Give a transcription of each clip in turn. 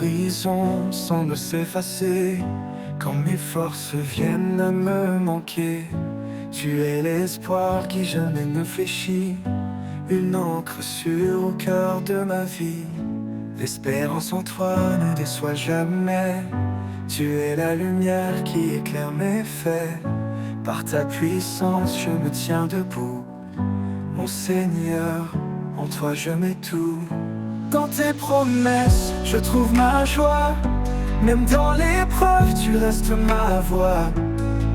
l'horizon semble s'effacer, quand mes forces viennent à me manquer. Tu es l'espoir qui jamais ne fléchit, une encre sûre au cœur de ma vie. L'espérance en toi ne déçoit jamais. Tu es la lumière qui éclaire mes faits. Par ta puissance je me tiens debout. Mon Seigneur, en toi je mets tout. Dans tes promesses je trouve ma joie. Même dans l'épreuve tu restes ma voix.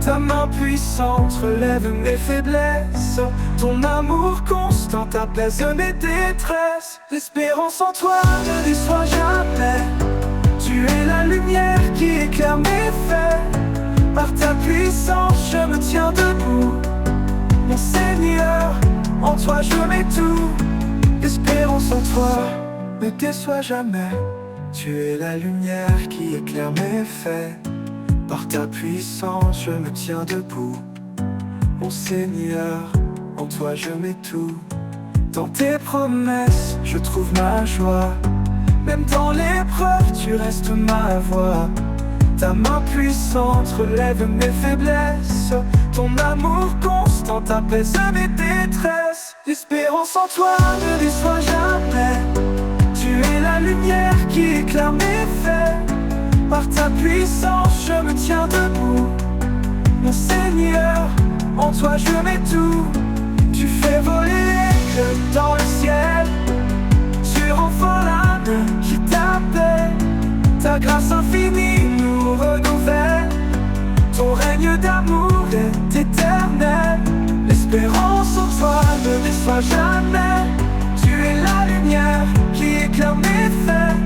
Ta main puissante relève mes faiblesses. Ton amour constant apaise mes détresses. L'espérance en toi ne déçoit jamais. Tu es la lumière qui éclaire mes faits. Par ta puissance je me tiens debout. Mon Seigneur, en toi je mets tout. L'espérance en toi ne déçoit jamais. Tu es la lumière qui éclaire mes faits. Par ta puissance je me tiens debout. Mon Seigneur, en toi je mets tout. Dans tes promesses je trouve ma joie. Même dans l'épreuve tu restes ma voix. Ta main puissante relève mes faiblesses. Ton amour constant apaise mes détresses. L'espérance en toi ne déçoit jamais. Tu es la lumière qui éclaire mes faits. Par ta puissance je me tiens debout. Mon Seigneur, en toi je mets tout. Tu fais voler l'éclat dans le ciel. Tu renforces l'âme qui t'appelle. Ta grâce infinie nous renouvelle. Ton règne d'amour est éternel. L'espérance en toi ne déçoit jamais. Tu es la lumière qui éclaire mes faits.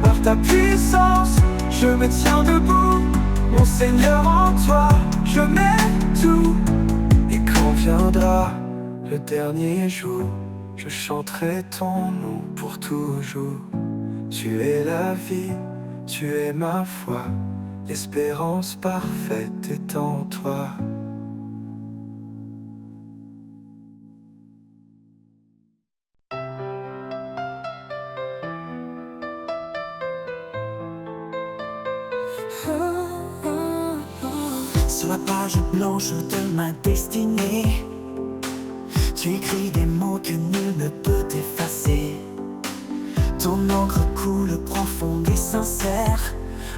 Par ta puissance je me tiens debout. Mon Seigneur, en toi je mets tout. Et quand viendra le dernier jour, je chanterai ton nom pour toujours. Tu es la vie, tu es ma foi. L'espérance parfaite est en toi. Sur la page blanche de ma destinée, tu écris des mots que nul ne peut effacer. Ton encre coule profonde et sincère,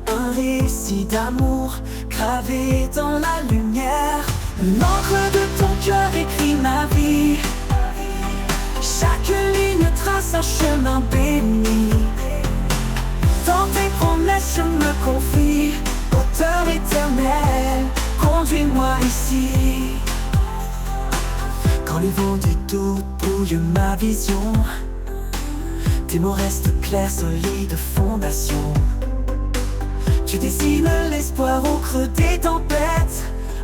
un récit d'amour gravé dans la lumière. L'encre de ton cœur écrit ma vie. Chaque ligne trace un chemin béni. Dans tes promesses je me confie. Auteur éternel, conduis-moi ici. Quand les vents du doute brouillent ma vision, tes mots restent clairs, solides fondations. Tu dessines l'espoir au creux des tempêtes,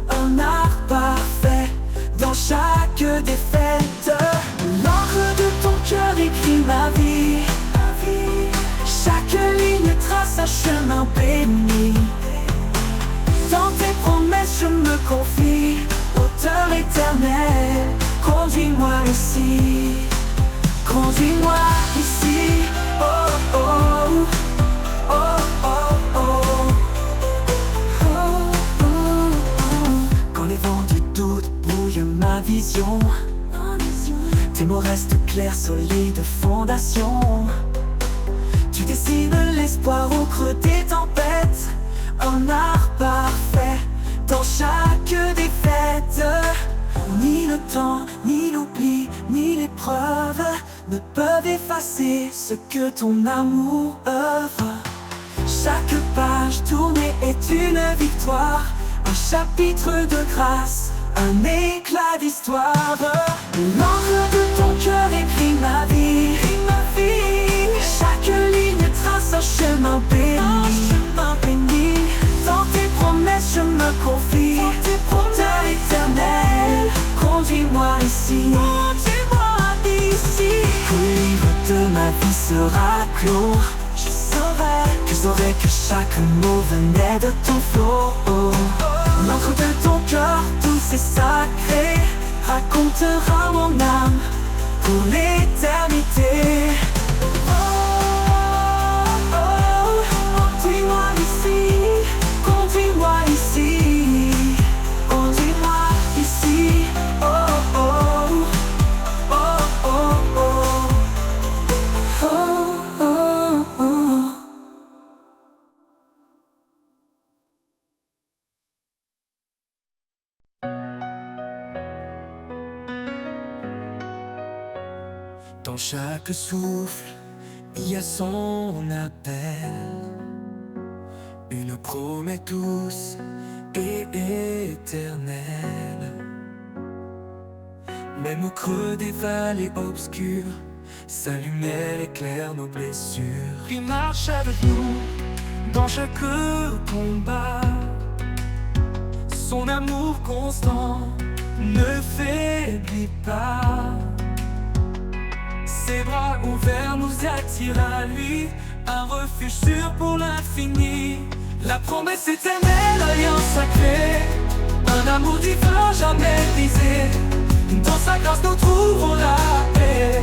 un art parfait dans chaque défaite. L'encre de ton cœur écrit ma vie. Chaque ligne trace un chemin béni. Dans tes promesses je me confie. Auteur éternel, conduis-moi ici. Conduis-moi ici. Oh oh, oh oh oh, oh oh oh. Quand les vents du doute brouillent ma vision, tes mots restent clairs, solides fondations. Tu dessines l'espoir au creux des tempêtes, un art parfait dans chaque défaite. Ni le temps, ni l'oubli, ni l'épreuve ne peuvent effacer ce que ton amour œuvre. Chaque page tournée est une victoire, un chapitre de grâce, un éclat d'histoire. L'encre de ton cœur écrit ma vie. Chaque ligne trace un chemin béni. Dans tes promesses je me confie. Auteur éternel, conduis-moi ici. Quand le livre de ma vie sera clos, je saurai que chaque mot venait de ton flot. L'encre de ton cœur douce et sacré racontera mon âme pour l'éternité. Oh, oh, Dans chaque souffle, il y a son appel. Une promesse douce et éternelle. Même au creux des vallées obscures, sa lumière éclaire nos blessures. Il marche avec nous dans chaque combat. Son amour constant ne faiblit pas. Ses bras ouverts nous attirent à lui, un refuge sûr pour l'infini. La promesse éternelle, alliance sacrée, un amour divin jamais brisé. Dans sa grâce nous trouvons la paix,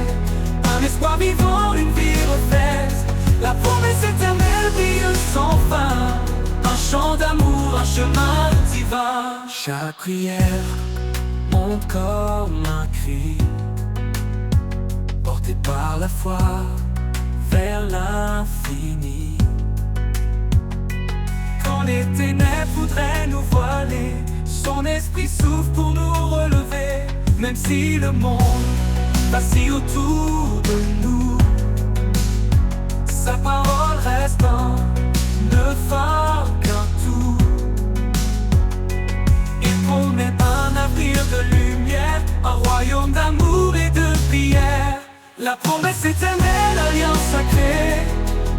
un espoir vivant, une vie refaite. La promesse éternelle brille sans fin, un chant d'amour, un chemin divin. Chaque prière monte comme un cri, porté par la foi vers l'infini. Quand les ténèbres voudraient nous voiler, son esprit souffle pour nous relever. Même si le monde vacille autour de nous, sa parole reste un phare qu'un tout. Il promet un avenir de lumière, un royaume d'amour et de prière. La promesse éternelle, alliance sacrée,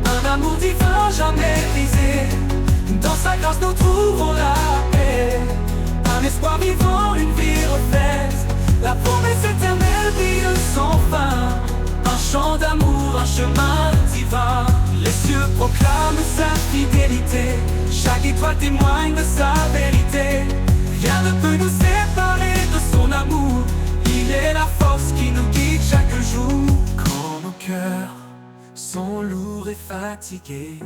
un amour divin jamais brisé. Dans sa grâce nous trouvons la paix, un espoir vivant, une vie refaite. La promesse éternelle brille sans fin, un chant d'amour, un chemin divin. Les cieux proclament sa fidélité, chaque étoile témoigne de sa vérité. Rien ne peut nous séparer de son amour, il est la force qui nous guide chaque jour. Quand nos cœurs sont lourds et fatigués,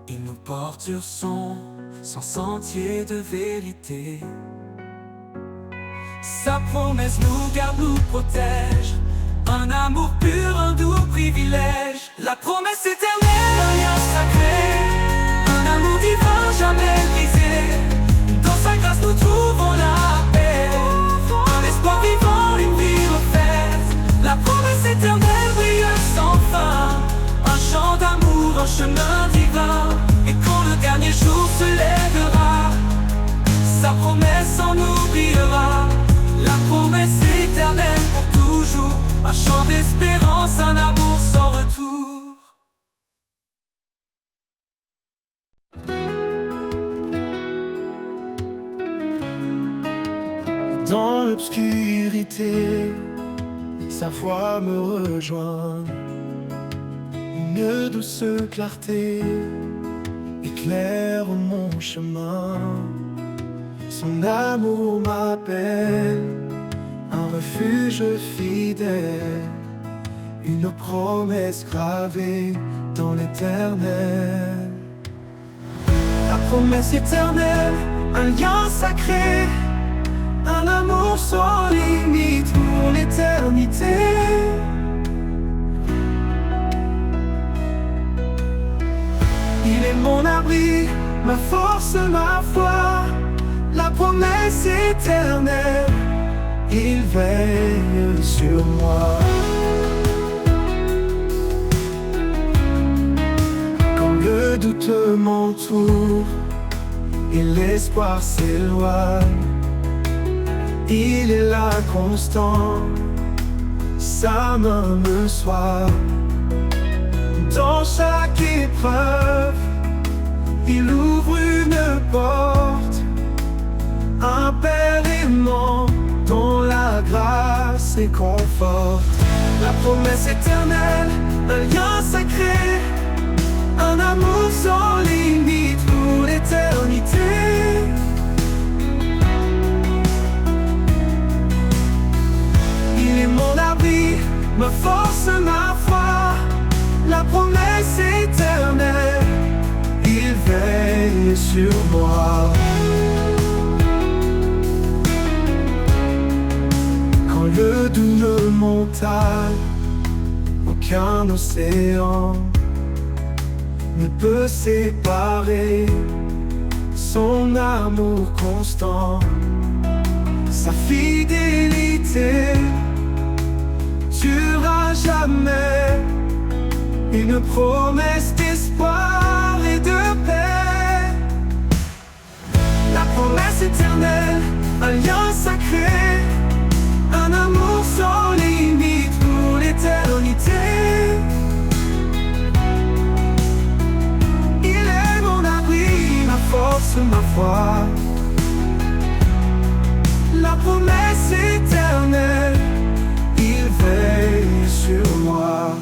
il nous porte sur son sentier de vérité. Sa promesse nous garde, nous protège, un amour pur, un doux privilège. La promesse éternelle, alliance sacrée, un amour divin jamais brisé. Dans sa grâce nous trouvons la paix, un espoir vivant, une vie refaite. La promesse éternelle brille sans fin, un chant d'amour, un chemin divin. Et quand le dernier jour se lèvera, sa promesse en nous brillera. La promesse éternelle pour toujours, un chant d'espérance, un amour sans retour. Dans l'obscurité, sa voix me rejoint. Une douce clarté éclaire mon chemin. Son amour m'appelle, un refuge fidèle, une promesse gravée dans l'éternel. La promesse éternelle, un lien sacré, un amour sans limite pour l'éternité. Il est mon abri, ma force, ma foi, la promesse éternelle, il veille sur moi. Quand le doute m'entoure et l'espoir s'éloigne, il est là constant, sa main me soigne. Dans chaque épreuve, il ouvre une porte, un père aimant dont la grâce est conforte. La promesse éternelle, un lien sacré, un amour sans limite pour l'éternité. Il est mon abri, ma force, ma foi, la promesse éternelle, il veille sur moi. Quand le doux me montagne, aucun océan ne peut séparer son amour constant, sa fidélité une promesse d'espoir et de paix. La promesse éternelle, un lien sacré, un amour sans limite pour l'éternité. Il est mon abri, ma force, ma foi. La promesse éternelle, il veille sur moi.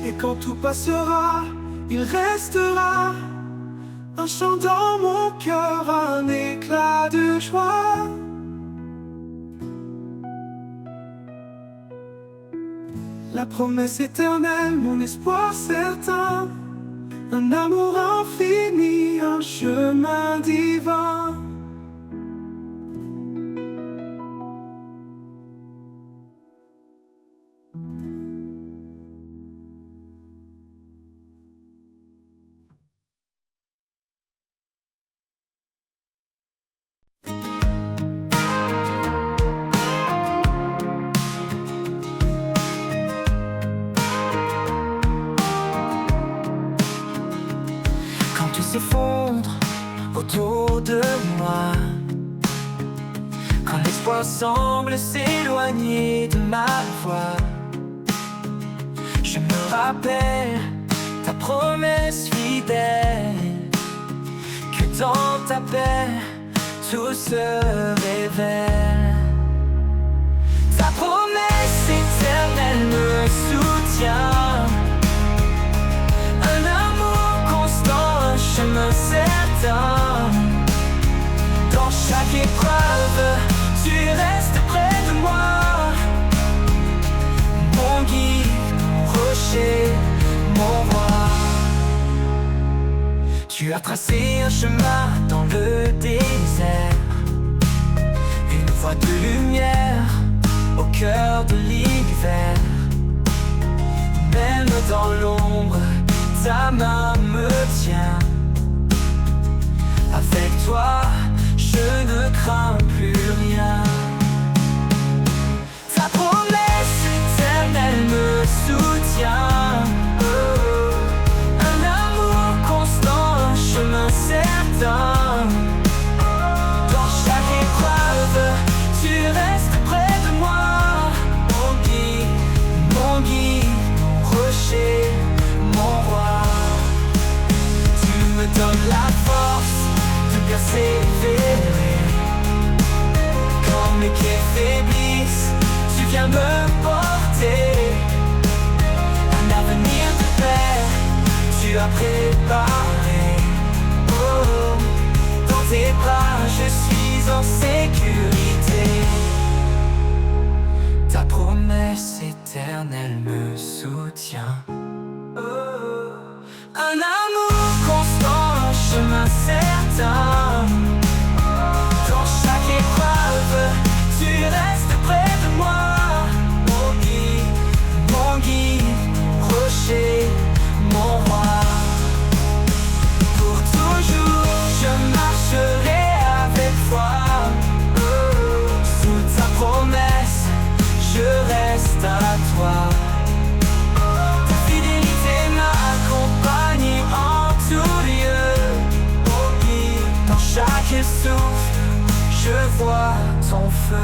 Et quand tout passera, il restera un chant dans mon cœur, un éclat de joie. La promesse éternelle, mon espoir certain, un amour infini, un chemin divin. Quand tout s'effondre autour de moi, quand l'espoir semble s'éloigner de ma voix, je me rappelle ta promesse fidèle, que dans ta paix tout se révèle. Ta promesse éternelle me soutient, un amour constant, un chemin certain. Dans chaque épreuve, tu restes près de moi, mon guide, mon rocher, mon roi. Tu as tracé un chemin dans le désert, une voie de lumière au cœur de l'hiver. Même dans l'ombre, ta main me tient. Avec toi, je ne crains plus rien. Ta promesse éternelle me soutient, un amour constant, un chemin certain. Dans chaque épreuve, tu restes près de moi, mon rocher, mon roi. Tu me donnes la force de persévérer. Quand mes pieds faiblissent, tu viens me porter. Un avenir de paix, tu as préparé. Oh, dans tes bras, je suis en sécurité. Ta promesse éternelle me soutient. Oh, un amour constant, un chemin certain. Dans chaque épreuve, tu restes près de moi, mon guide, rocher, mon roi. Pour toujours, je marcherai avec toi. Sous ta promesse, je reste à toi. Ta fidélité m'accompagne en tout lieu. Dans chaque souffle, je vois ton feu.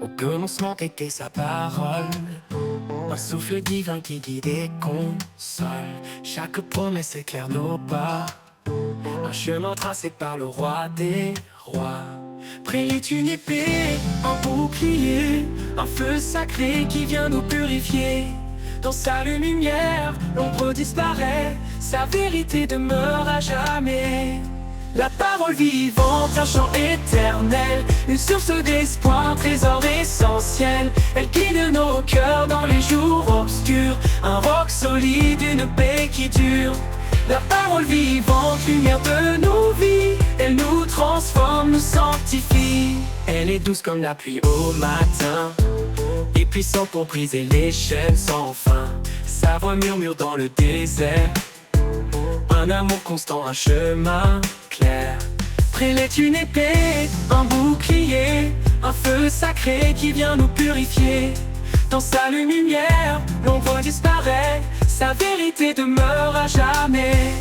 Au commencement était sa parole, un souffle divin qui guide et console. Chaque promesse éclaire nos pas, un chemin tracé par le roi des rois. Près est une épée, un bouclier, un feu sacré qui vient nous purifier. Dans sa lumière, l'ombre disparaît, sa vérité demeure à jamais. La parole vivante, un chant éternel, une source d'espoir, trésor essentiel. Elle guide nos cœurs dans les jours obscurs, un roc solide, une paix qui dure. La parole vivante, lumière de nos vies, elle nous transforme, nous sanctifie. Elle est douce comme la pluie au matin, et puissant pour briser les chaînes sans fin. Sa voix murmure dans le désert, un amour constant, un chemin clair. Près l'est une épée, un bouclier, un feu sacré qui vient nous purifier. Dans sa lumière, l'ombre disparaît, sa vérité demeure à jamais.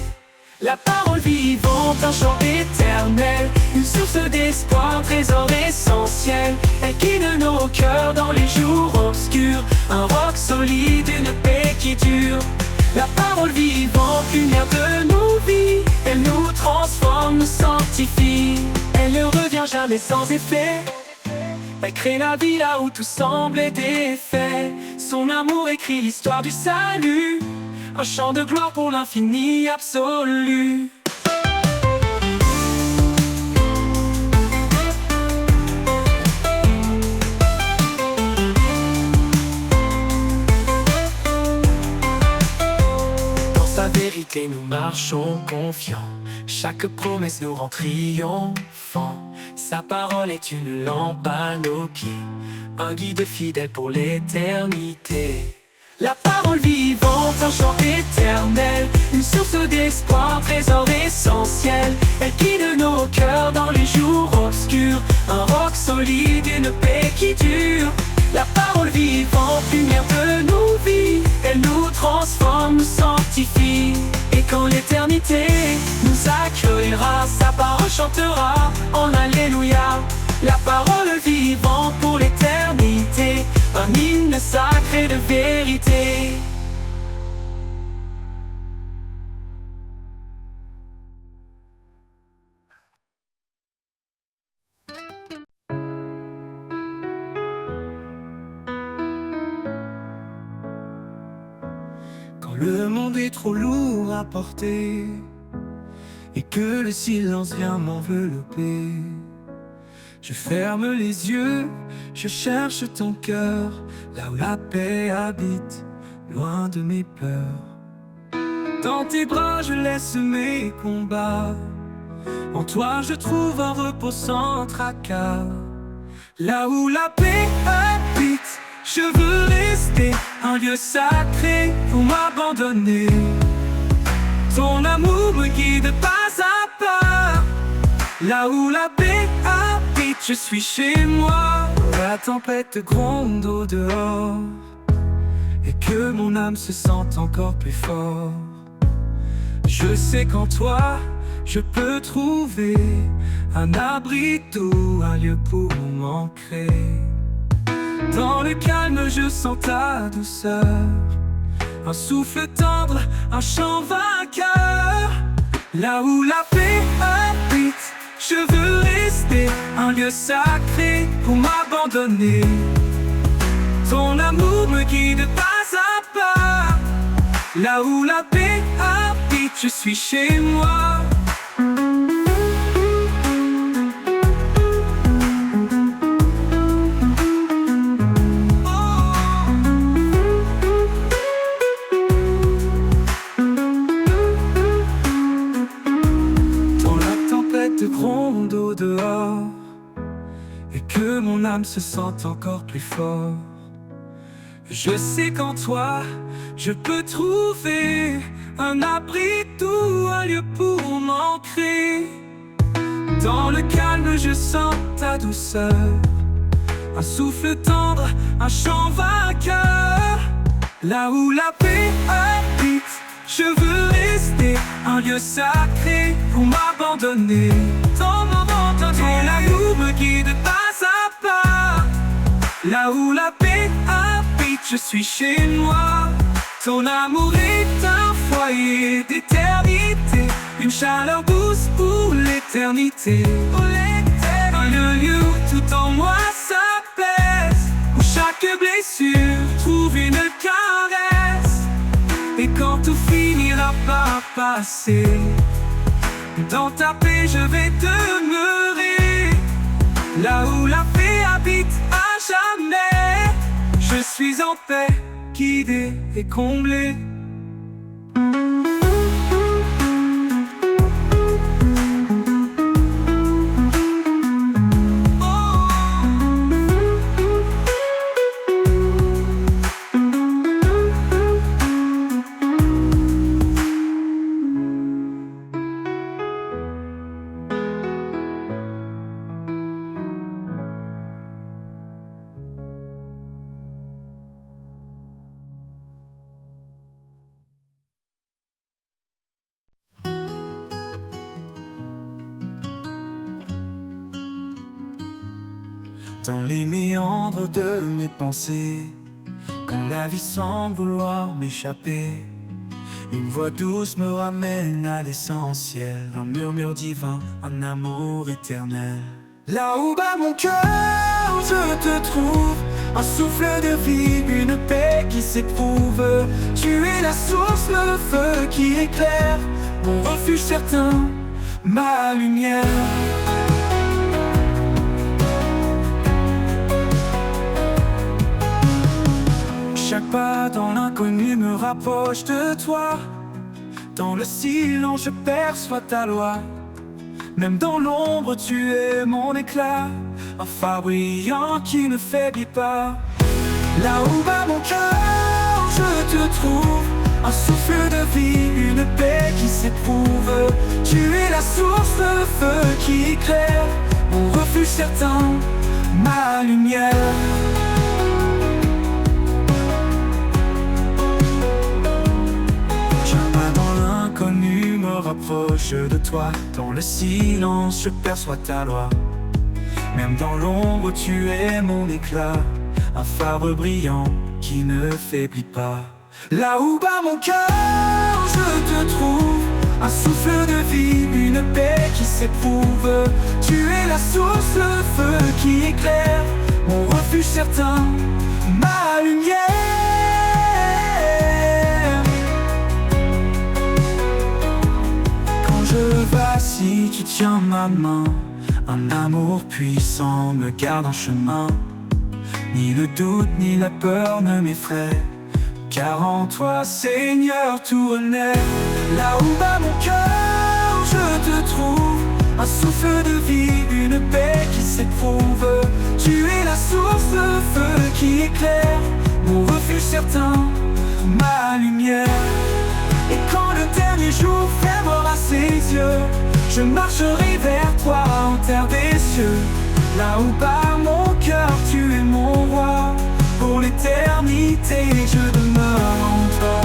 La parole vivante, un chant éternel, une source d'espoir, un trésor essentiel. Elle guide nos cœurs dans les jours obscurs, un roc solide, une paix qui dure. La parole vivante, lumière de nos vies, elle nous transforme, nous sanctifie. Elle ne revient jamais sans effet, elle crée la vie là où tout semblait défait. Son amour écrit l'histoire du salut, un chant de gloire pour l'infini absolu. Dans sa vérité nous marchons confiants, chaque promesse nous rend triomphants. Sa parole est une lampe à nos pieds, un guide fidèle pour l'éternité. La parole vivante, un chant éternel, une source d'espoir, un trésor essentiel. Elle guide nos cœurs dans les jours obscurs, un roc solide, une paix qui dure. La parole vivante, lumière de nos vies, elle nous transforme, nous sanctifie. Et quand l'éternité nous accueillera, sa parole chantera en Alléluia. La parole vivante pour l'éternité, un hymne sacré de vérité. Quand le monde est trop lourd à porter et que le silence vient m'envelopper, je ferme les yeux, je cherche ton cœur, là où la paix habite, loin de mes peurs. Dans tes bras je laisse mes combats, en toi je trouve un repos sans tracas. Là où la paix habite, je veux rester un lieu sacré pour m'abandonner. Ton amour me guide pas à pas, là où la paix habite, je suis chez moi. La tempête gronde au dehors et que mon âme se sente encore plus fort. Je sais qu'en toi, je peux trouver un abri doux, un lieu pour m'ancrer. Dans le calme, je sens ta douceur, un souffle tendre, un chant vainqueur. Là où la paix habite, je veux rester un lieu sacré pour m'abandonner. Ton amour me guide pas à pas, là où la paix habite, je suis chez moi. Gronde au dehors et que mon âme se sente encore plus fort. Je sais qu'en toi, je peux trouver un abri doux, un lieu pour m'ancrer. Dans le calme, je sens ta douceur, un souffle tendre, un chant vainqueur. Là où la paix habite, je veux rester un lieu sacré pour m'abandonner. Ton amour me guide pas à pas, là où la paix habite, je suis chez moi. Ton amour est un foyer d'éternité, une chaleur douce pour l'éternité. Un lieu où tout en moi s'apaise, où chaque blessure trouve une caresse. Et quand tout finira par passer, dans ta paix je vais demeurer. Là où la paix habite à jamais, je suis en paix, guidé et comblé. dans les méandres de mes pensées, quand la vie semble vouloir m'échapper, une voix douce me ramène à l'essentiel, un murmure divin, un amour éternel. Là où bat mon cœur, je te trouve, un souffle de vie, une paix qui s'éprouve. Tu es la source, le feu qui éclaire, mon refuge certain, ma lumière. Chaque pas dans l'inconnu me rapproche de toi. Dans le silence je perçois ta loi. Même dans l'ombre tu es mon éclat, un phare brillant qui ne faiblit pas. Là où bat mon cœur, je te trouve, un souffle de vie, une paix qui s'éprouve. Tu es la source, le feu qui éclaire, mon refuge certain, ma lumière. L'inconnu me rapproche de toi. Dans le silence je perçois ta loi. Même dans l'ombre tu es mon éclat, un phare brillant qui ne faiblit pas. Là où bat mon cœur, je te trouve, un souffle de vie, une paix qui s'éprouve. Tu es la source, le feu qui éclaire, mon refuge certain, ma lumière. Je vacille, tu tiens ma main, un amour puissant me garde en chemin. Ni le doute ni la peur ne m'effraient, car en toi Seigneur tout renaît. Là où bat mon cœur, je te trouve, un souffle de vie, une paix qui s'éprouve. Tu es la source, le feu qui éclaire, mon refuge certain, ma lumière. Et quand le dernier jour fermera ses yeux, je marcherai vers toi en terre des cieux. Là où bat mon cœur, tu es mon roi. Pour l'éternité, je demeure en toi.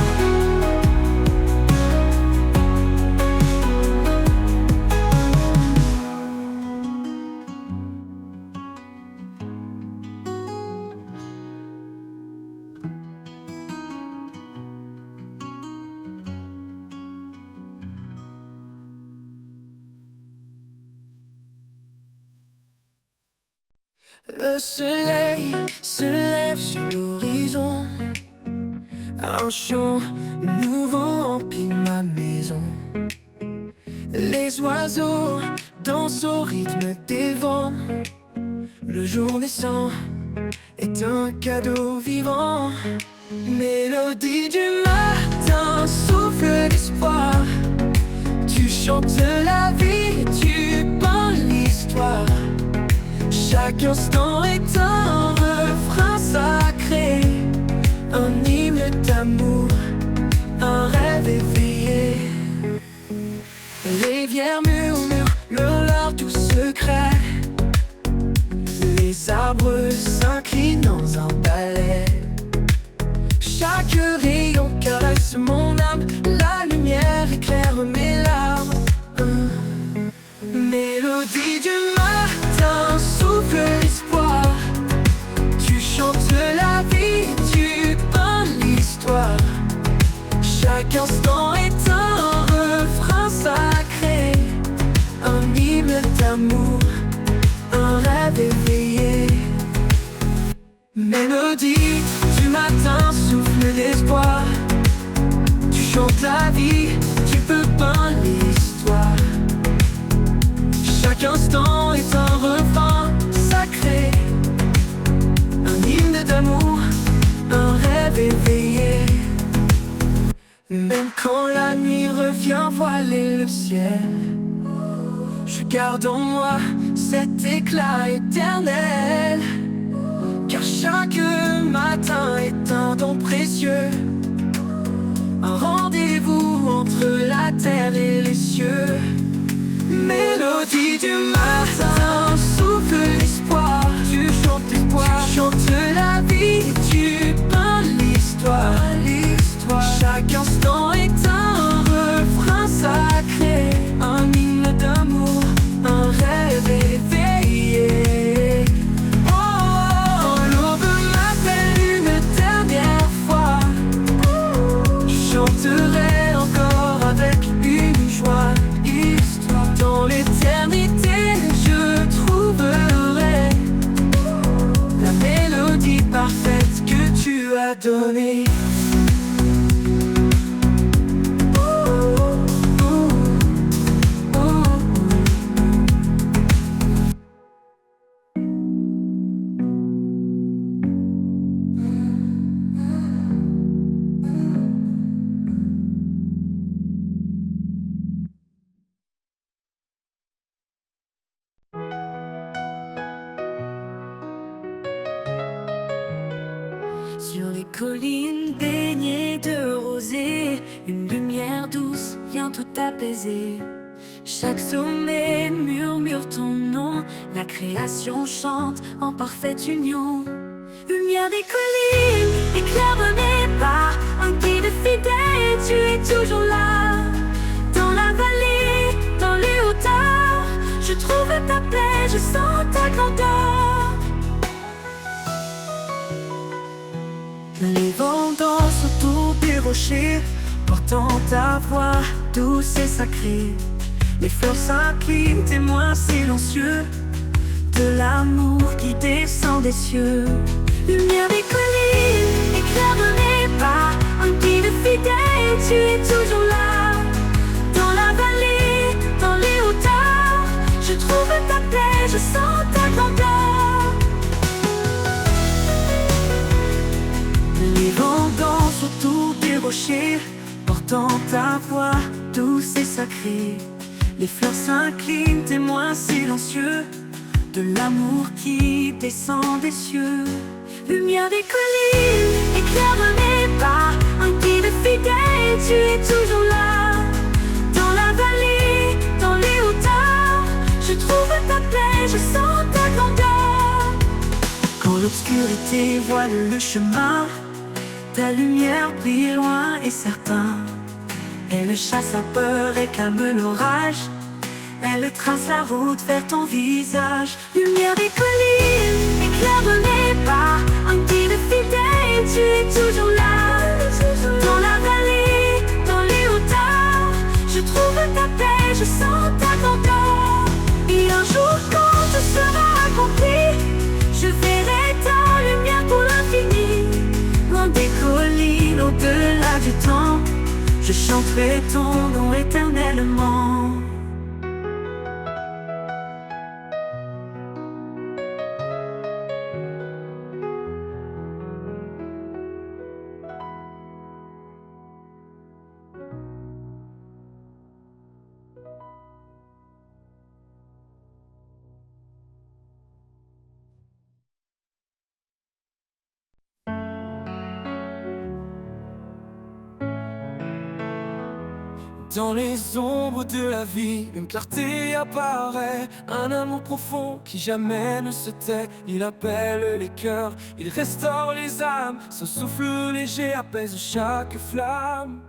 Le soleil se lève sur l'horizon, un chant nouveau emplit ma maison. Les oiseaux dansent au rythme des vents. Le jour naissant est un cadeau vivant. Mélodie du matin, souffle d'espoir. Tu chantes la vie, tu peins l'histoire. Chaque instant est un refrain sacré, un hymne d'amour, un rêve éveillé. Les rivières murmurent leurs doux secrets. Les arbres s'inclinent dans un ballet. Chaque rayon caresse mon âme, la lumière éclaire mes larmes. Mélodie du matin, souffle l'espoir. Tu chantes la vie, tu peins l'histoire. Chaque instant est un refrain sacré, un hymne d'amour, un rêve éveillé. Mélodie du matin, souffle d'espoir. Tu chantes la vie, tu peux peindre l'histoire. Chaque instant est un refrain sacré, un hymne d'amour, un rêve éveillé. Même quand la nuit revient voiler le ciel, je garde en moi cet éclat éternel. Car chaque matin est un don précieux, un rendez-vous entre la terre et les cieux. Mélodie du matin, souffle l'espoir. Tu chantes l'espoir, tu chantes la vie, tu peins l'histoire. Chaque instant est un refrain sacré, un hymne d'amour, un rêve éveillé. Oh, donné. Sur les collines baignées de rosée, une lumière douce vient tout apaiser. Chaque sommet murmure ton nom, la création chante en parfaite union. Lumière des collines, éclaironnée par un guide fidèle, tu es toujours là. Dans la vallée, dans les hauteurs, je trouve ta paix, je sens ta grandeur. Les vents dansent autour des rochers, portant ta voix douce et sacrée. Les fleurs s'inclinent, témoins silencieux de l'amour qui descend des cieux. Lumière des collines, éclaironnée par un guide fidèle, tu es toujours là. Dans la vallée, dans les hauteurs, je trouve ta paix, je sens ta grandeur. Les vents dansent autour des rochers, portant ta voix douce et sacrée. Les fleurs s'inclinent, témoins silencieux de l'amour qui descend des cieux. Lumière des collines, éclaironnée par un guide fidèle, tu es toujours là. Dans la vallée, dans les hauteurs, je trouve ta paix, je sens ta grandeur. Quand l'obscurité voile le chemin, ta lumière brille loin et certain. Elle chasse la peur et calme l'orage. Elle trace la route vers ton visage. Lumière des collines, éclaironnée par un guide fidèle, tu es toujours là. Dans la vallée, dans les hauteurs, je trouve ta paix, je sens ta grandeur. Et un jour quand tout sera accompli, je verrai ta lumière pour l'infini. Loin des collines, au-delà du temps, je chanterai ton nom éternellement. Dans les ombres de la vie, une clarté apparaît, un amour profond qui jamais ne se tait. Il appelle les cœurs, il restaure les âmes, son souffle léger apaise chaque flamme.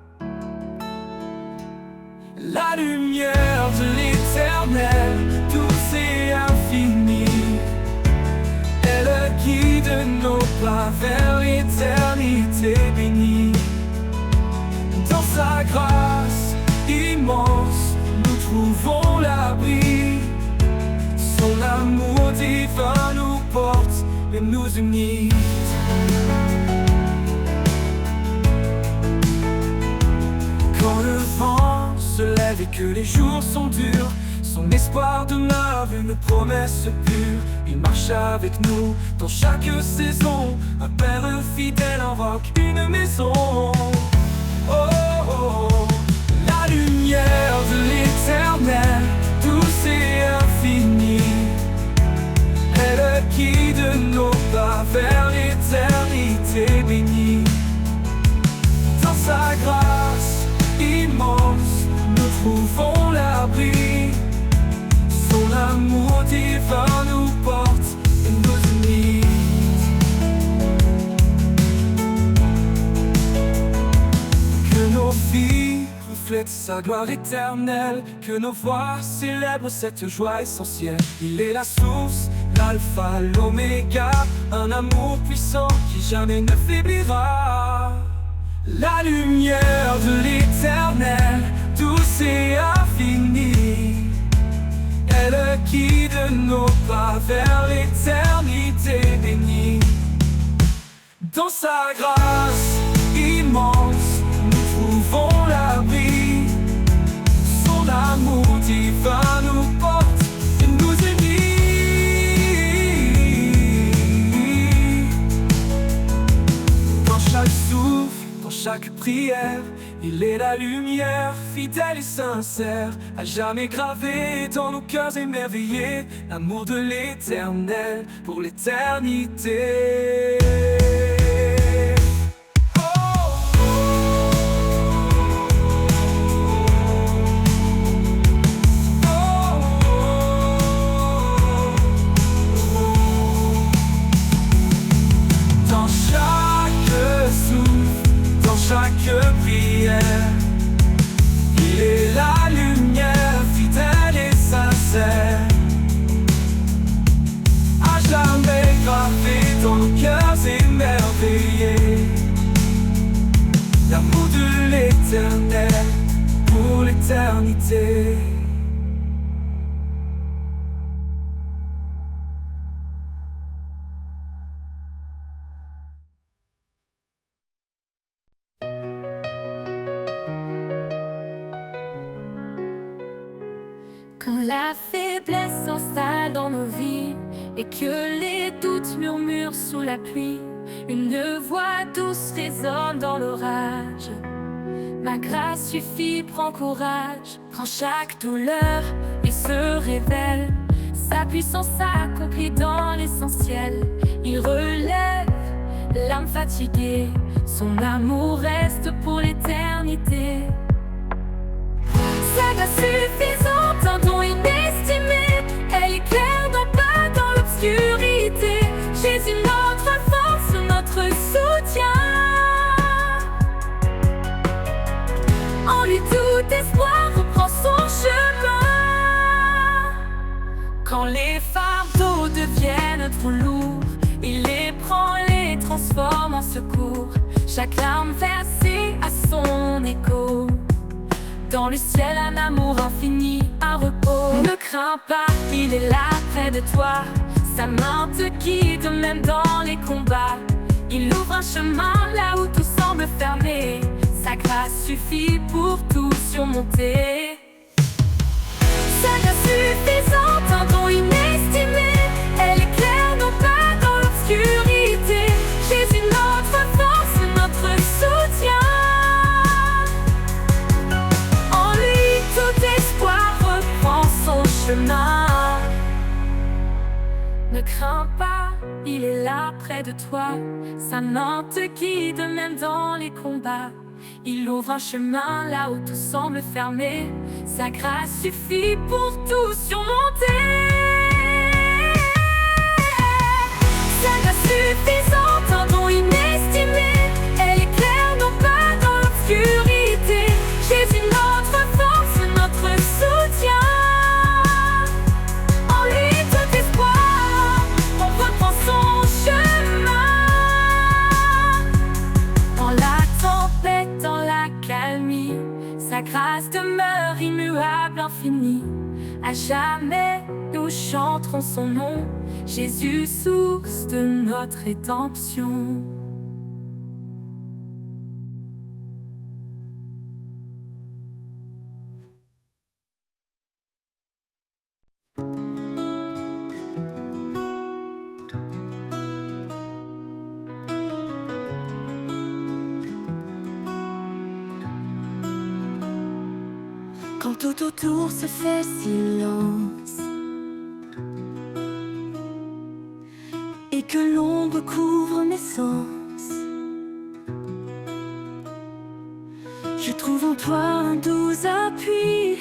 La lumière de l'éternel, douce et infinie, elle guide nos pas vers l'éternité bénie. Dans sa grâce immense, nous trouvons l'abri. Son amour divin nous porte et nous unit. Quand le vent se lève et que les jours sont durs, son espoir demeure une promesse pure. Il marche avec nous dans chaque saison. Un père fidèle invoque une maison. Oh, oh, oh. La lumière de l'éternel, douce et infinie, elle guide nos pas vers l'éternité bénie. Dans sa grâce immense, nous trouvons l'abri. Son amour divin nous porte et nous unit. Que nos vies reflètent sa gloire éternelle, que nos voix célèbrent cette joie essentielle. Il est la source, l'alpha, l'oméga, un amour puissant qui jamais ne faiblira. La lumière de l'éternel, douce et infinie, elle guide nos pas vers l'éternité bénie. Dans sa grâce immense, nous trouvons l'abri. Son amour divin nous porte et nous unit. Dans chaque souffle, dans chaque prière, il est la lumière, fidèle et sincère, à jamais gravé dans nos cœurs émerveillés, l'amour de l'éternel pour l'éternité. Dans chaque souffle, dans chaque prière, il est la lumière, fidèle et sincère, à jamais gravé dans nos cœurs émerveillés, l'amour de l'éternel pour l'éternité. Quand la faiblesse s'installe dans nos vies et que les doutes murmurent sous la pluie, une voix douce résonne dans l'orage. Ma grâce suffit, prends courage. Quand chaque douleur il se révèle, sa puissance s'accomplit dans l'essentiel. Il relève l'âme fatiguée, son amour reste pour l'éternité. Sa grâce suffisante, un don inestimé, elle éclaire nos pas dans l'obscurité. Jésus notre force, notre soutien, en lui tout espoir reprend son chemin. Quand les fardeaux deviennent trop lourds, il les prend, les transforme en secours. Chaque larme versée a son écho. Dans le ciel, un amour infini, un repos. Ne crains pas, il est là près de toi. Sa main te guide même dans les combats. Il ouvre un chemin là où tout semble fermé. Sa grâce suffit pour tout surmonter. Sa grâce suffisante, un don inestimé, elle éclaire nos pas dans l'obscurité. Jésus notre force, notre soutien, en lui tout espoir reprend son chemin. Ne crains pas, il est là près de toi. Sa main te guide même dans les combats. Il ouvre un chemin là où tout semble fermé. Sa grâce suffit pour tout surmonter. Sa grâce suffisante, un don inestimé, elle éclaire nos pas dans l'obscurité. Jésus notre force, notre soutien, en lui tout espoir, on reprend son chemin. Dans la tempête, dans la calmie, sa grâce demeure immuable, infinie. À jamais nous chanterons son nom, Jésus, source de notre rédemption. Quand tout autour se fait silence et que l'ombre couvre mes sens, je trouve en toi un doux appui,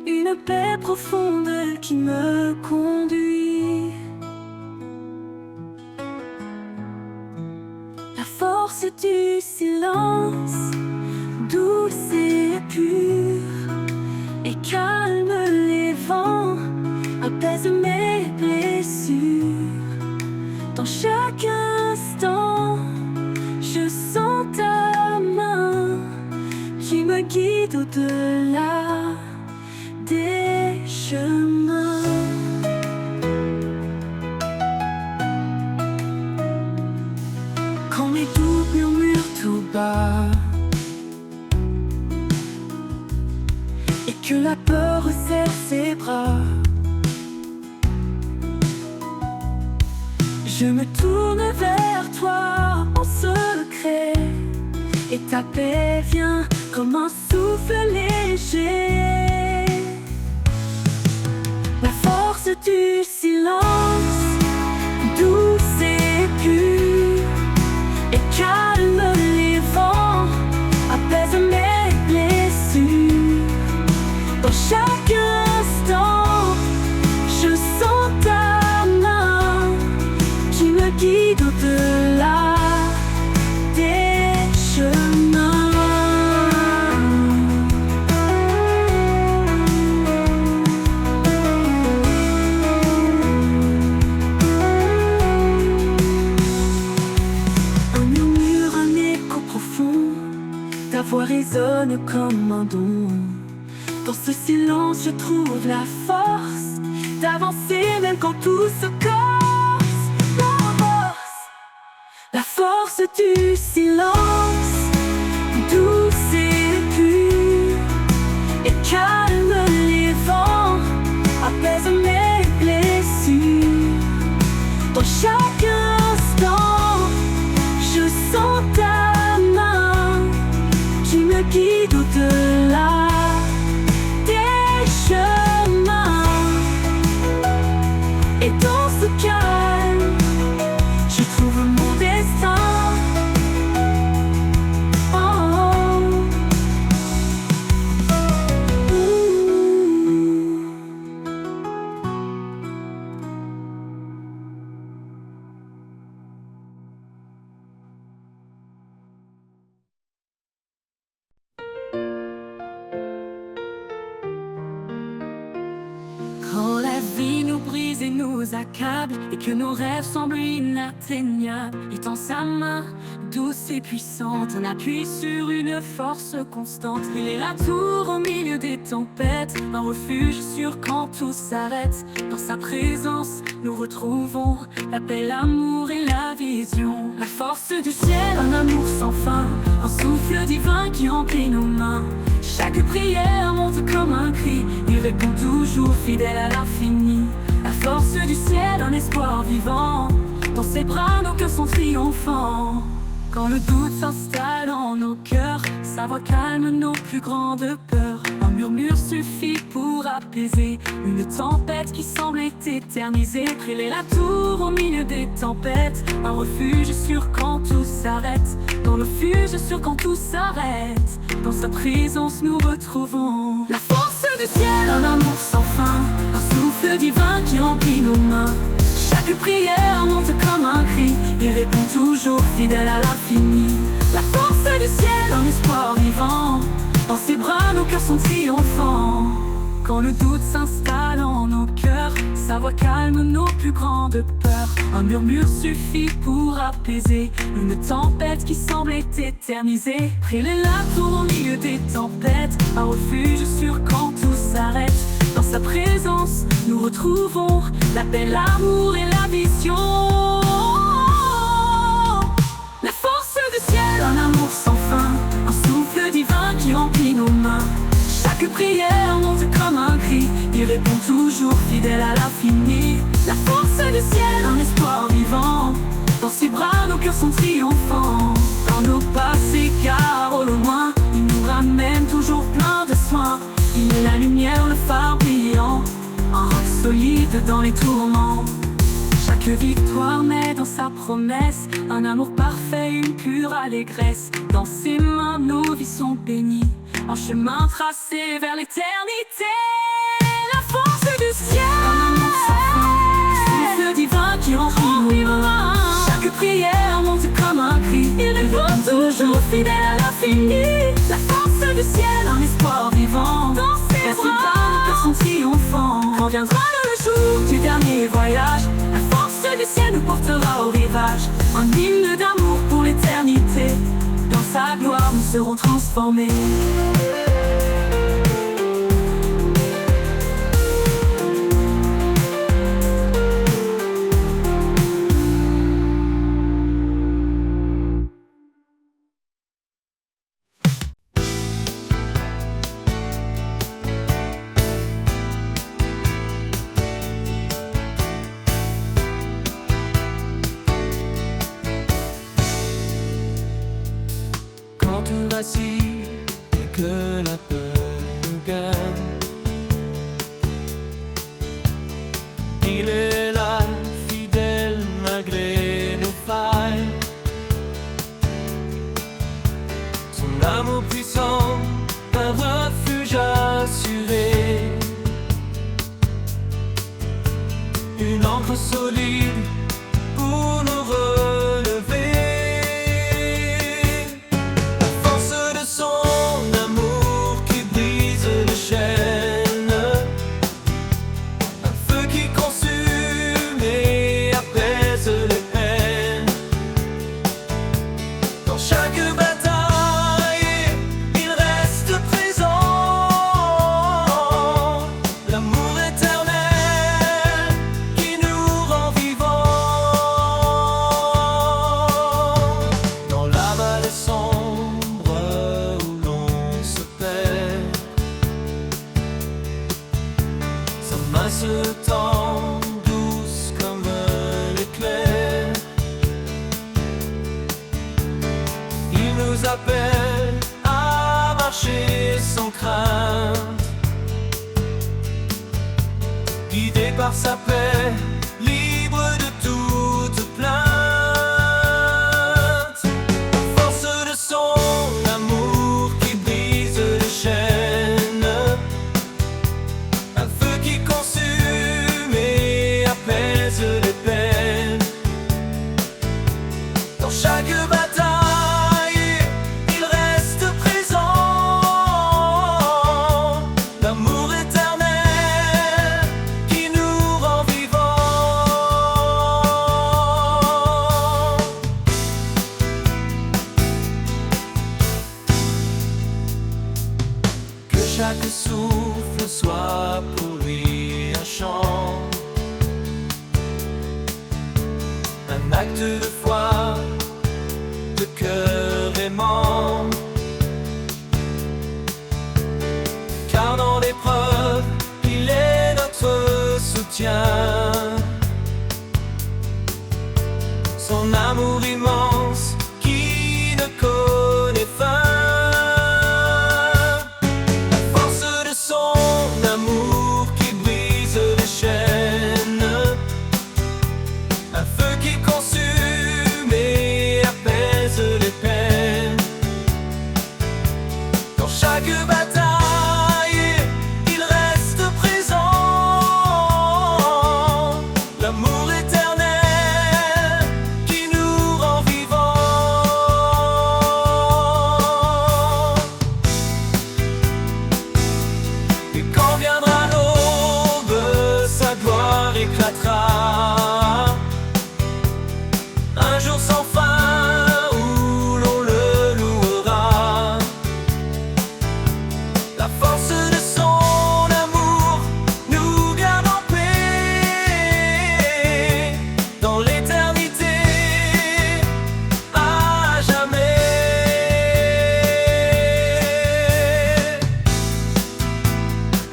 une paix profonde qui me conduit. La force du silence, douce et pure, et calme les vents, apaise mes blessures. Dans chaque instant, je sens ta main qui me guide au-delà des chemins. quand mes doutes murmurent tout bas et que la peur resserre ses bras. Je me tourne vers toi en secret et ta paix vient comme un souffle léger. La force du silence, douce et pure, et calme les vents, apaise mes blessures. Dans chaque instant, je sens ta main qui me guide au-delà des chemins. Un murmure, un écho profond, ta voix résonne comme un don. Dans ce silence, je trouve la force d'avancer même quand tout se corse. La force du silence, douce et pure, et calme les vents, apaise mes blessures. Dans chaque instant, je sens ta main qui me guide au-delà des chemins. Et dans ce calme, je trouve mon destin. Oh, oh. Quand la vie nous brise et nous accable, et que nos rêves semblent inatteignables, il tend sa main douce et puissante, un appui sur une force constante. Il est la tour au milieu des tempêtes, un refuge sûr quand tout s'arrête. Dans sa présence, nous retrouvons la paix, l'amour et la vision. La force du ciel, un amour sans fin, un souffle divin qui remplit nos mains. Chaque prière monte comme un cri, il répond toujours fidèle à l'infini. La force du ciel, un espoir vivant, dans ses bras nos cœurs sont triomphants. Quand le doute s'installe en nos cœurs, sa voix calme nos plus grandes peurs. Un murmure suffit pour apaiser une tempête qui semblait éternisée. Elle est la tour au milieu des tempêtes, un refuge sûr quand tout s'arrête. Dans le refuge sûr quand tout s'arrête, dans sa présence nous retrouvons la force du ciel, un amour sans fin, un souffle divin qui remplit nos mains. Chaque prière monte comme un cri, il répond toujours fidèle à l'infini. La force du ciel, un espoir vivant, dans ses bras nos cœurs sont triomphants. Quand le doute s'installe en nos cœurs, sa voix calme nos plus grandes peurs. Un murmure suffit pour apaiser une tempête qui semblait éternisée. Elle est la tour au milieu des tempêtes, un refuge sûr quand tout s'arrête. Dans sa présence, nous retrouvons la paix, l'amour et la vision. La force du ciel, un amour sans fin, un souffle divin qui remplit nos mains. Chaque prière monte comme un cri, il répond toujours fidèle à l'infini. La force du ciel, un espoir vivant, dans ses bras nos cœurs sont triomphants. Quand nos pas s'égarent au loin, il nous ramène toujours plein de soins. Il est la lumière, le phare brillant, un roc solide dans les tourments. Chaque victoire naît dans sa promesse, un amour parfait, une pure allégresse. Dans ses mains nos vies sont bénies, un chemin tracé vers l'éternité. La force du ciel, un amour sans fin, souffle divin qui remplit nos mains. Chaque prière monte comme un cri, il répond toujours fidèle à l'infini. La force du ciel, un espoir vivant, dans ses bras nos cœurs sont triomphants. Quand viendra le jour du dernier voyage, la force du ciel nous portera au rivage. Un hymne d'amour pour l'éternité, dans sa gloire nous serons transformés. assis et que la peur nous gagne. Il est là, fidèle malgré nos failles. Son amour puissant, un refuge assuré. Une ancre solide pour nous relever. La force de son amour qui brise les chaînes. Un feu qui consume et apaise les peines. Dans chaque bataille, il reste présent. L'amour éternel qui nous rend vivants. Dans la vallée sombre où l'on se perd, sa main se tend douce comme l'éclair. Il nous appelle à marcher sans crainte, guidé par sa paix, libre de toute plainte. Force de son amour qui brise les chaînes. Un feu qui consume et apaise les peines. Dans chaque bataille, il reste présent. L'amour éternel qui nous rend vivants. Que chaque souffle soit pour lui un chant, un acte de foi, de cœur aimant. Car dans l'épreuve, il est notre soutien. Son amour immense qui ne connaît fin. La force de son amour qui brise les chaînes. Un feu qui consume et apaise les peines. Dans chaque bataille, il reste présent. L'amour éternel qui nous rend vivants. Et quand viendra l'aube, sa gloire éclatera. Un jour sans fin où l'on le louera. La force de son amour nous garde en paix dans l'éternité, à jamais.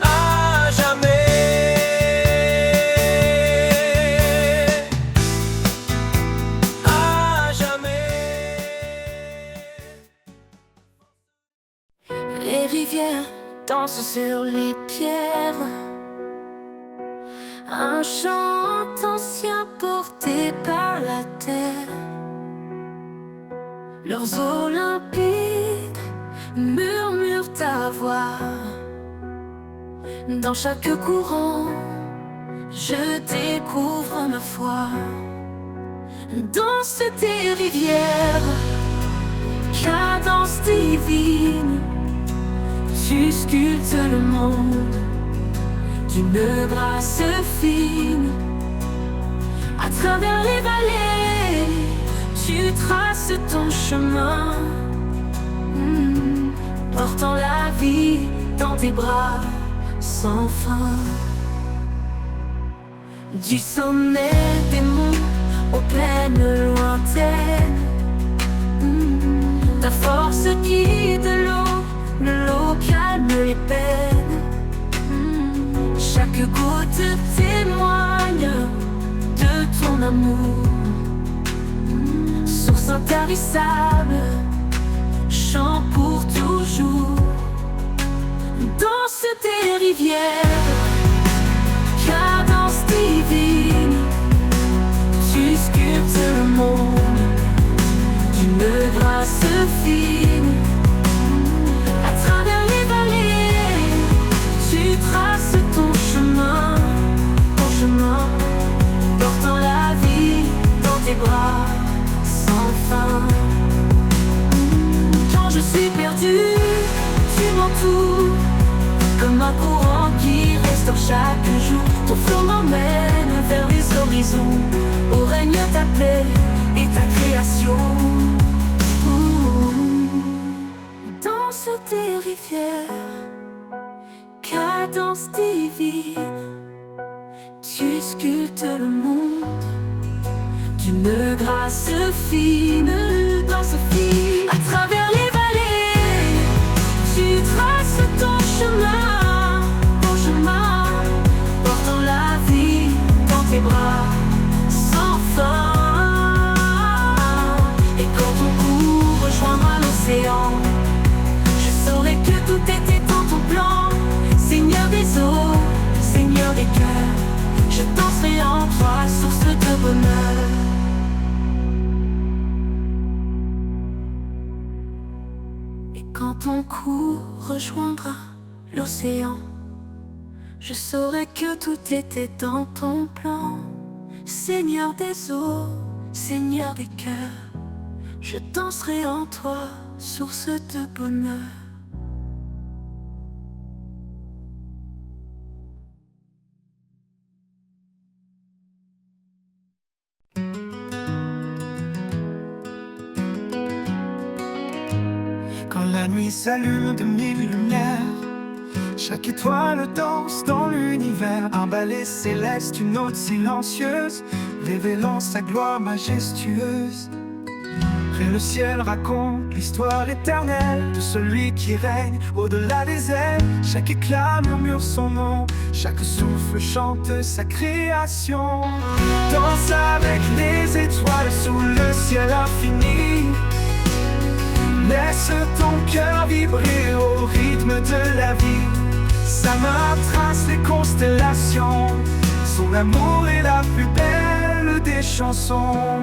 À jamais. À jamais. Les rivières dansent sur les pierres. Un chant ancien porté par la terre. Leurs eaux limpides murmurent ta voix. Dans chaque courant, je découvre ma foi. Danse tes rivières, cadence divine. Tu sculptes le monde d'une grâce fine. À travers les vallées, tu traces ton chemin, portant la vie dans tes bras sans fin. Du sommet des monts aux plaines lointaines, ta force guide l'eau calme les peines. Chaque goutte témoigne de ton amour, source intarissable, chant pour toujours. Danse des rivières, cadence divine, tu sculptes le monde d'une grâce fine. À travers les vallées, tu traces ton chemin, portant la vie dans tes bras sans fin. Quand je suis perdu, tu m'entoures comme un courant qui restaure chaque jour. Ton flot m'emmène vers les horizons, où règne ta paix et ta création. Danse des rivières, cadence divine, tu sculptes le monde d'une grâce fine, danse fine. À travers les vallées, tu traces ton chemin, portant la vie dans tes bras sans fin. Et quand ton cou rejoindra l'océan, je saurai que tout était dans ton plan. Seigneur des eaux, Seigneur des cœurs, je danserai en toi, source de bonheur. Et quand ton cou rejoindra l'océan, je saurai que tout était dans ton plan. Seigneur des eaux, Seigneur des cœurs, je danserai en toi, source de bonheur. Quand la nuit s'allume de mille lumières, chaque étoile danse dans l'univers. Un ballet céleste, une note silencieuse, révélant sa gloire majestueuse. Et le ciel raconte l'histoire éternelle de celui qui règne au-delà des airs. Chaque éclat murmure son nom, chaque souffle chante sa création. Danse avec les étoiles sous le ciel infini. Laisse ton cœur vibrer au rythme de la vie. Sa main trace les constellations, son amour est la plus belle des chansons.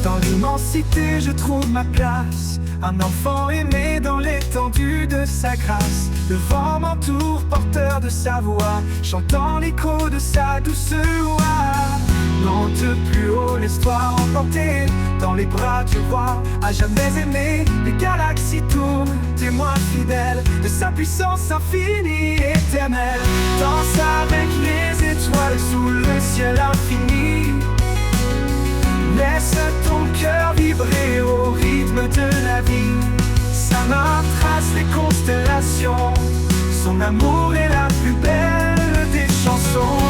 Dans l'immensité je trouve ma place, un enfant aimé dans l'étendue de sa grâce. Le vent m'entoure, porteur de sa voix, chantant l'écho de sa douce voix. Monte plus haut, laisse-toi emporter dans les bras du roi, à jamais aimé. Les galaxies tournent, témoins fidèles de sa puissance infinie et éternelle. Danse avec les étoiles sous le ciel infini. Laisse ton cœur vibrer au rythme de la vie. Sa main trace les constellations, son amour est la plus belle des chansons.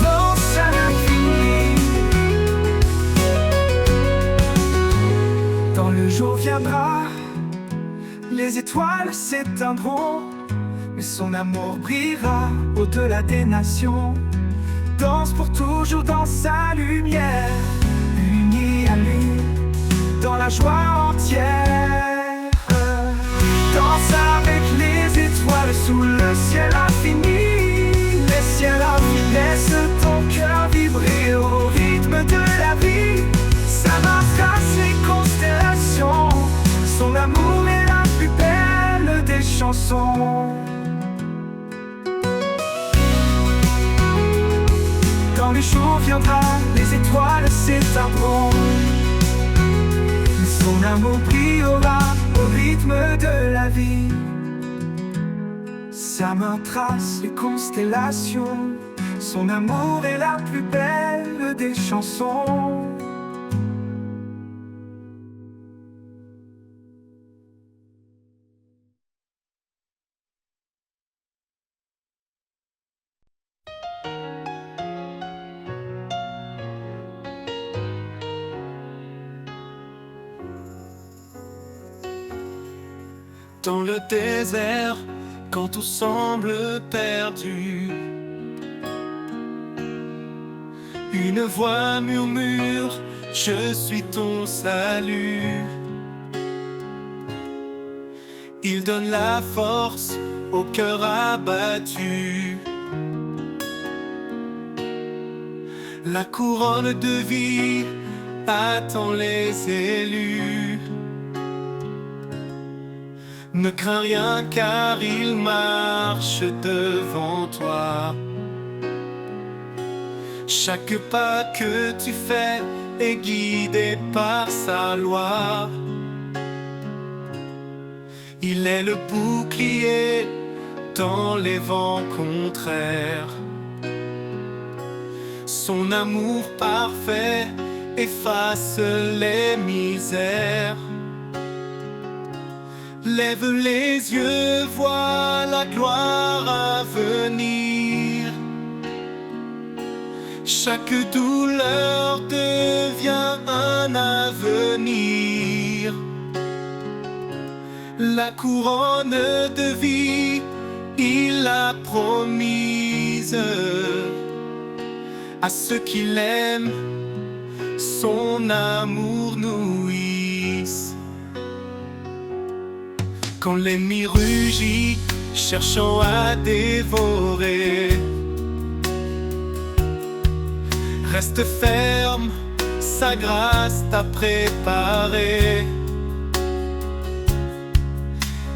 Danse à l'infini. Quand le jour viendra, les étoiles s'éteindront, mais son amour brillera au-delà des nations. Danse pour toujours dans sa lumière, unis à lui, dans la joie entière. Danse avec les étoiles sous le ciel infini. Les ciels infinis, laisse ton cœur vibrer au rythme de la vie. Sa main trace les constellations, son amour est la plus belle des chansons. Quand le jour viendra, les étoiles s'éteindront, mais son amour brillera au rythme de la vie. Sa main trace les constellations, son amour est la plus belle des chansons. Dans le désert, quand tout semble perdu, Une voix murmure, je suis ton salut. Il donne la force au cœur abattu. La couronne de vie attend les élus. Ne crains rien car il marche devant toi. Chaque pas que tu fais est guidé par sa loi. Il est le bouclier dans les vents contraires. Son amour parfait efface les misères. Lève les yeux, vois la gloire à venir. Chaque douleur devient un avenir. La couronne de vie, il l'a promise à ceux qui l'aiment, son amour nourrisse. Quand l'ennemi rugit, cherchant à dévorer, reste ferme, sa grâce t'a préparé.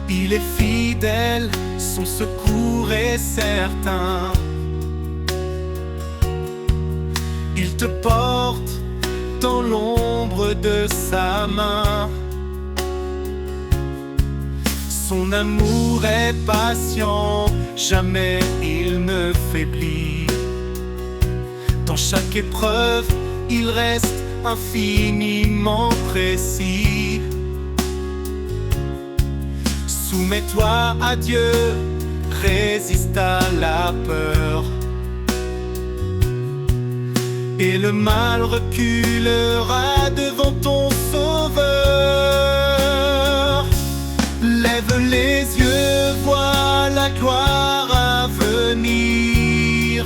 Il est fidèle, son secours est certain. Il te porte dans l'ombre de sa main. Son amour est patient, jamais il ne faiblit. Dans chaque épreuve, il reste infiniment précis. Soumets-toi à Dieu, résiste à la peur, et le mal reculera devant ton Sauveur. Lève les yeux, vois la gloire à venir.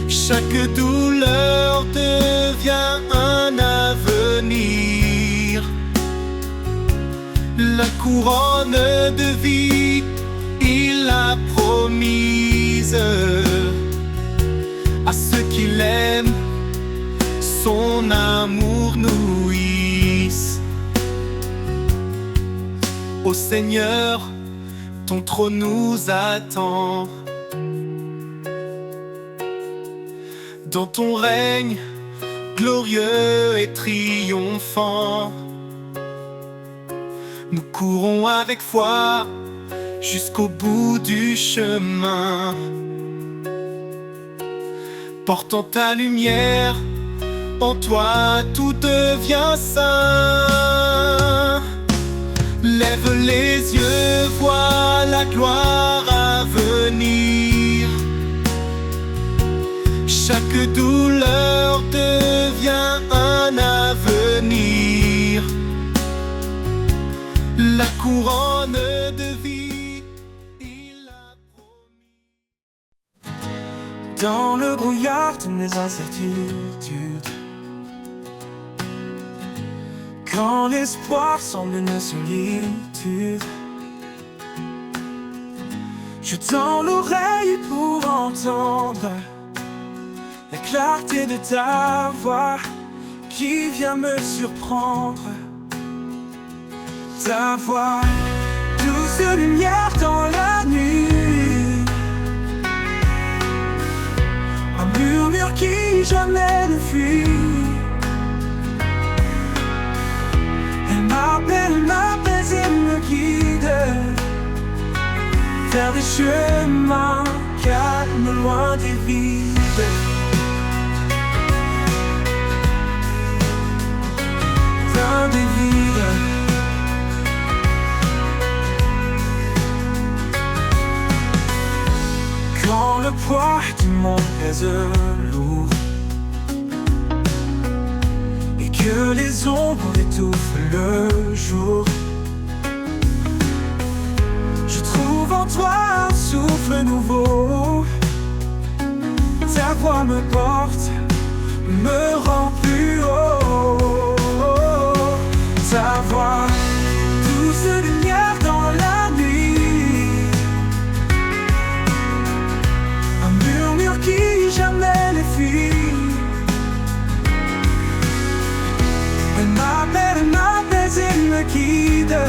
Chaque douleur devient un avenir. La couronne de vie, il l'a promise à ceux qui l'aiment, son amour nourrisse. Ô Seigneur, ton trône nous attend. Dans ton règne glorieux et triomphant, nous courons avec foi jusqu'au bout du chemin. Portant ta lumière, en toi tout devient saint. Lève les yeux, vois la gloire à venir. Chaque douleur devient un avenir. La couronne de vie, il a promis. Dans le brouillard de mes incertitudes, quand l'espoir semble une solitude, je tends l'oreille pour entendre la clarté de ta voix qui vient me surprendre. Ta voix, douce lumière dans la nuit, un murmure qui jamais ne fuit. Elle m'appelle et me guide vers des chemins calmes, loin des vides. Dans des vides. Quand le poids du monde pèse lourd et que les ombres étouffent le jour, je trouve en toi un souffle nouveau. Ta voix me porte, me rend plus haut. Ta voix, douce lumière dans la nuit, un murmure qui jamais ne fuit. Elle m'appelle, m'apaise et me guide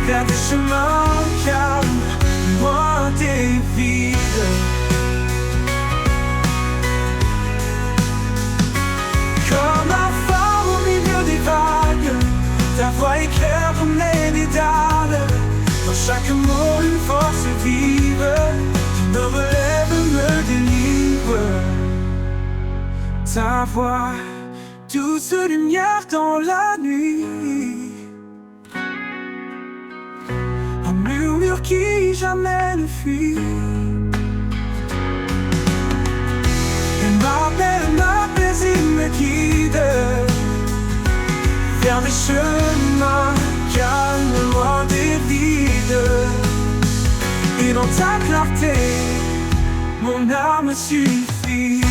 vers des chemins calmes, loin des vides. Comme un phare au milieu des vagues, ta voix éclaire comme les dédales. Dans chaque mot une force vive, qui me relève, me délivre. Ta voix, douce lumière dans la nuit, un murmure qui jamais ne fuit. Elle m'appelle, m'apaise et me guide vers des chemins calmes, loin des vides. Et dans ta clarté, mon âme suffit.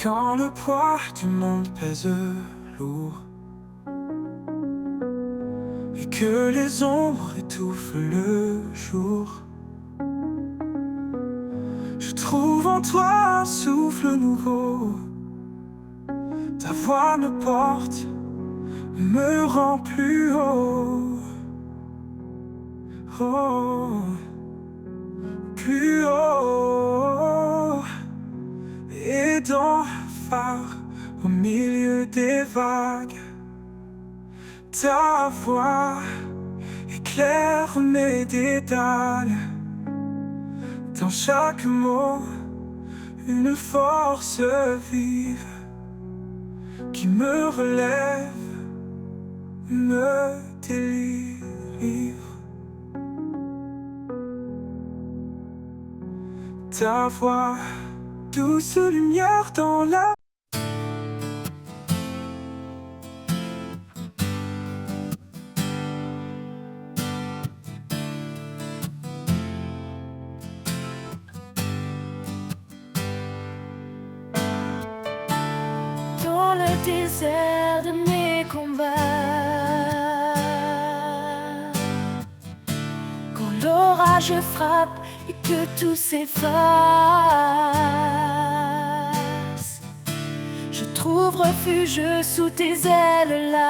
Quand le poids du monde pèse lourd et que les ombres étouffent le jour, je trouve en toi un souffle nouveau. Ta voix me porte, me rend plus haut. Oh, plus haut. Et dans le phare, au milieu des vagues, ta voix éclaire mes dédales. Dans chaque mot, une force vive qui me relève, me délivre. Ta voix, douce lumière dans la... Dans le désert de mes combats, quand l'orage frappe et que tout s'efface, je trouve refuge sous tes ailes larges.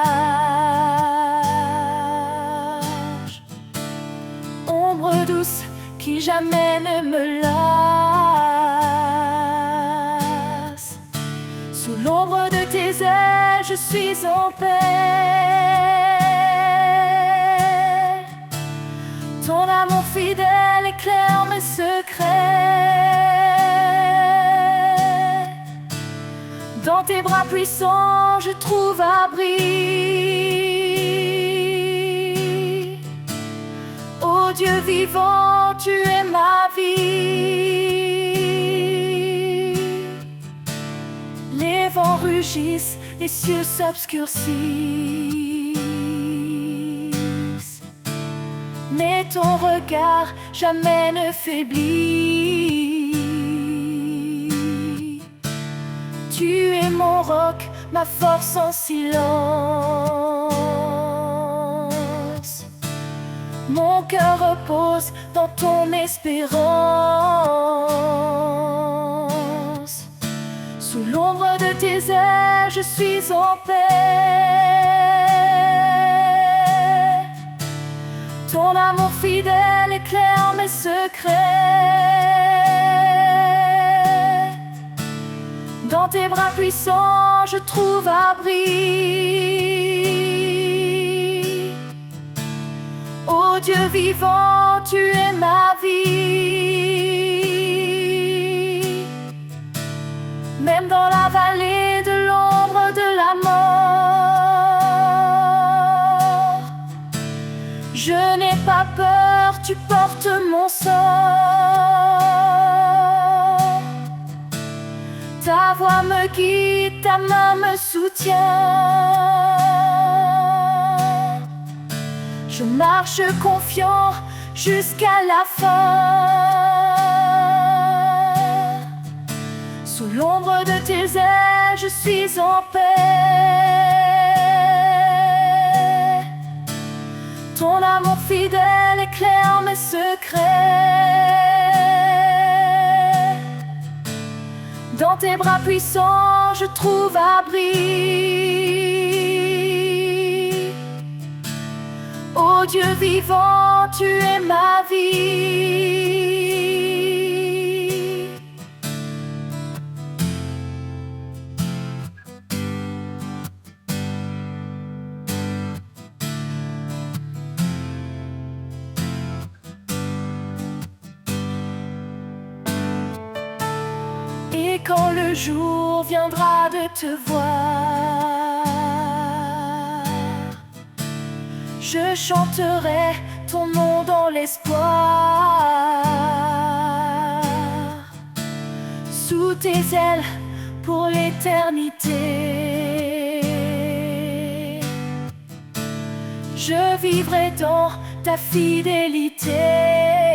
Ombre douce qui jamais ne me lasse. Sous l'ombre de tes ailes, je suis en paix. Ton amour fidèle éclaire mes secrets. Dans tes bras puissants, je trouve abri. Ô Dieu vivant, tu es ma vie. Les vents rugissent, les cieux s'obscurcissent, mais ton regard jamais ne faiblit. Tu es mon roc, ma force en silence. Mon cœur repose dans ton espérance. Sous l'ombre de tes ailes, je suis en paix. Ton amour fidèle éclaire mes secrets. Dans tes bras puissants, je trouve abri. Ô Dieu vivant, tu es ma vie. Même dans la vallée de l'ombre de la tu portes mon sang. Ta voix me guide, ta main me soutient. Je marche confiant jusqu'à la fin. Sous l'ombre de tes ailes, je suis en paix. Ton amour fidèle éclaire mes secrets. Dans tes bras puissants, je trouve abri. Ô Dieu vivant, tu es ma vie. Et quand le jour viendra de te voir, je chanterai ton nom dans l'espoir. Sous tes ailes pour l'éternité, je vivrai dans ta fidélité.